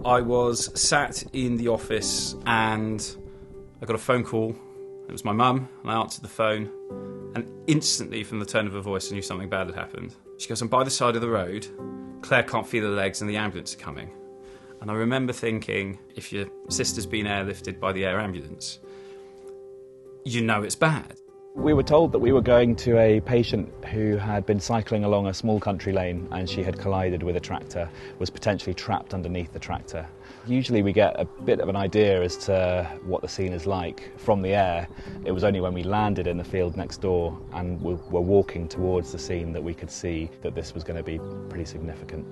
I was sat in the office and I got a phone call. It was my mum, and I answered the phone, and instantly, from the tone of her voice, I knew something bad had happened. She goes, "I'm by the side of the road. Claire can't feel her legs and the ambulance are coming." And I remember thinking, if your sister's been airlifted by the air ambulance, you know it's bad. We were told that we were going to a patient who had been cycling along a small country lane and she had collided with a tractor, was potentially trapped underneath the tractor. Usually we get a bit of an idea as to what the scene is like from the air. It was only when we landed in the field next door and were walking towards the scene that we could see that this was going to be pretty significant.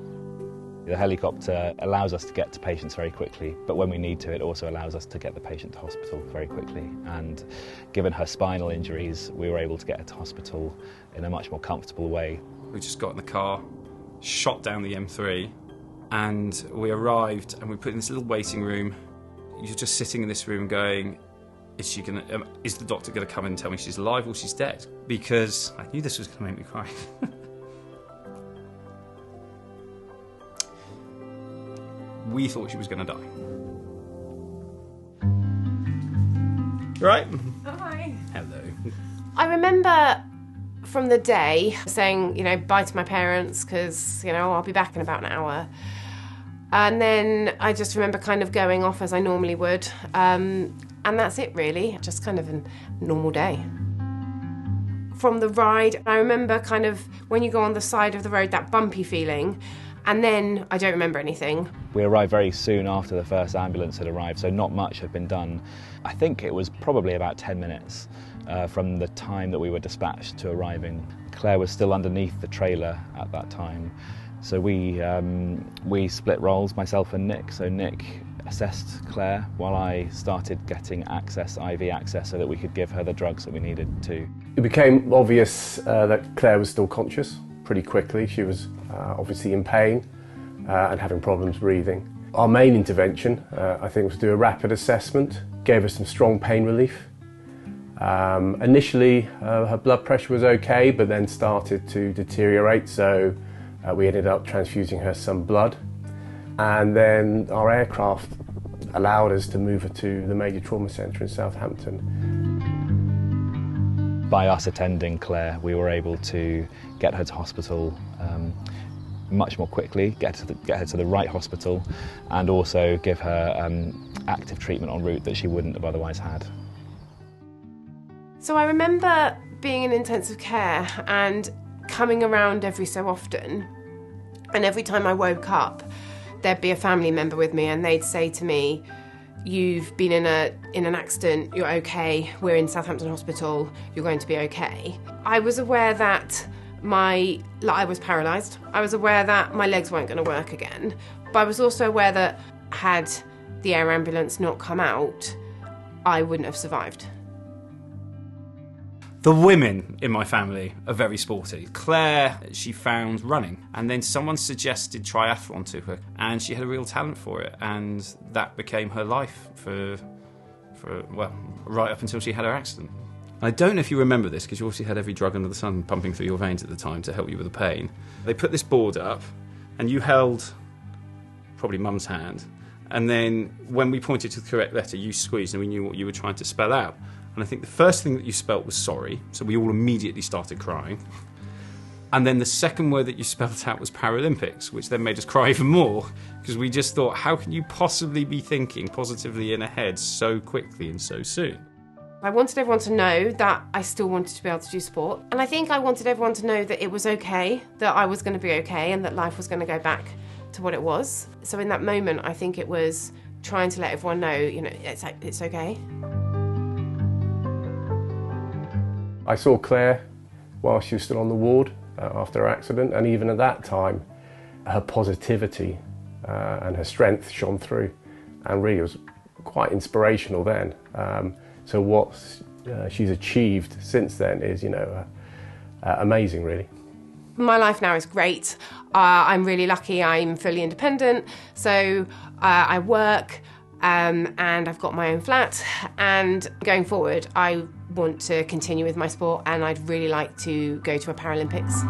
The helicopter allows us to get to patients very quickly, but when we need to, it also allows us to get the patient to hospital very quickly. And given her spinal injuries, we were able to get her to hospital in a much more comfortable way. We just got in the car, shot down the M3, and we arrived and we put in this little waiting room. You're just sitting in this room going, is the doctor going to come in and tell me she's alive or she's dead? Because I knew this was going to make me cry. We thought she was going to die. Right? Hi. Hello. I remember from the day saying, bye to my parents because, I'll be back in about an hour. And then I just remember kind of going off as I normally would. And that's it, really. Just kind of a normal day. From the ride, I remember kind of when you go on the side of the road, that bumpy feeling. And then I don't remember anything. We arrived very soon after the first ambulance had arrived, so not much had been done. I think it was probably about 10 minutes from the time that we were dispatched to arriving. Claire was still underneath the trailer at that time. So we split roles, myself and Nick. So Nick assessed Claire while I started getting IV access, so that we could give her the drugs that we needed to. It became obvious that Claire was still conscious pretty quickly. She was obviously in pain and having problems breathing. Our main intervention, I think, was to do a rapid assessment, gave her some strong pain relief. Initially, her blood pressure was okay, but then started to deteriorate, so we ended up transfusing her some blood. And then our aircraft allowed us to move her to the major trauma centre in Southampton. By us attending Claire, we were able to get her to hospital much more quickly, get her to the right hospital, and also give her active treatment en route that she wouldn't have otherwise had. So I remember being in intensive care and coming around every so often, and every time I woke up, there'd be a family member with me and they'd say to me, "You've been in an accident, you're okay, we're in Southampton Hospital, you're going to be okay." I was aware that I was paralysed. I was aware that my legs weren't going to work again, but I was also aware that had the air ambulance not come out, I wouldn't have survived. The women in my family are very sporty. Claire, she found running, and then someone suggested triathlon to her, and she had a real talent for it, and that became her life for right up until she had her accident. I don't know if you remember this, because you obviously had every drug under the sun pumping through your veins at the time to help you with the pain. They put this board up, and you held probably Mum's hand, and then when we pointed to the correct letter, you squeezed, and we knew what you were trying to spell out. And I think the first thing that you spelt was sorry, so we all immediately started crying. And then the second word that you spelt out was Paralympics, which then made us cry even more, because we just thought, how can you possibly be thinking positively in ahead so quickly and so soon? I wanted everyone to know that I still wanted to be able to do sport. And I think I wanted everyone to know that it was okay, that I was going to be okay, and that life was going to go back to what it was. So in that moment, I think it was trying to let everyone know, it's okay. I saw Claire while she was still on the ward after her accident, and even at that time, her positivity and her strength shone through, and really was quite inspirational then. So what she's achieved since then is, amazing, really. My life now is great. I'm really lucky. I'm fully independent, so I work and I've got my own flat. And going forward, I want to continue with my sport, and I'd really like to go to a Paralympics.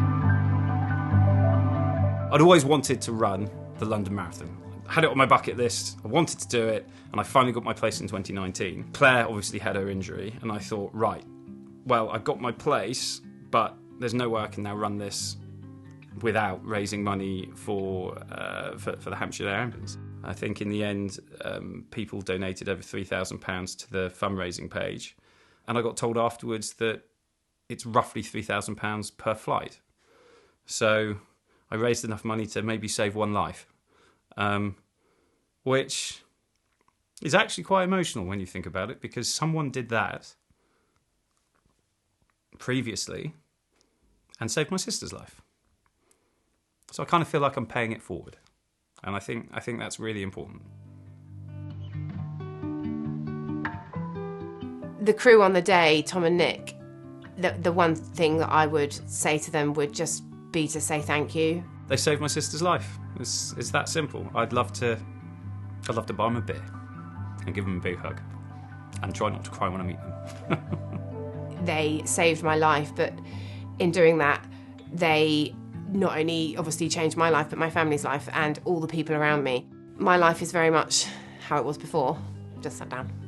I'd always wanted to run the London Marathon. had it on my bucket list, I wanted to do it, and I finally got my place in 2019. Claire obviously had her injury, and I thought, right, well, I've got my place, but there's no way I can now run this without raising money for the Hampshire Air Ambulance. I think in the end, people donated over £3,000 to the fundraising page, and I got told afterwards that it's roughly £3,000 per flight. So I raised enough money to maybe save one life, which is actually quite emotional when you think about it, because someone did that previously and saved my sister's life. So I kind of feel like I'm paying it forward, and I think that's really important. The crew on the day, Tom and Nick, the one thing that I would say to them would just be to say thank you. They saved my sister's life. It's that simple. I'd love to buy them a beer and give them a big hug and try not to cry when I meet them. They saved my life, but in doing that, they not only obviously changed my life, but my family's life and all the people around me. My life is very much how it was before. Just sat down.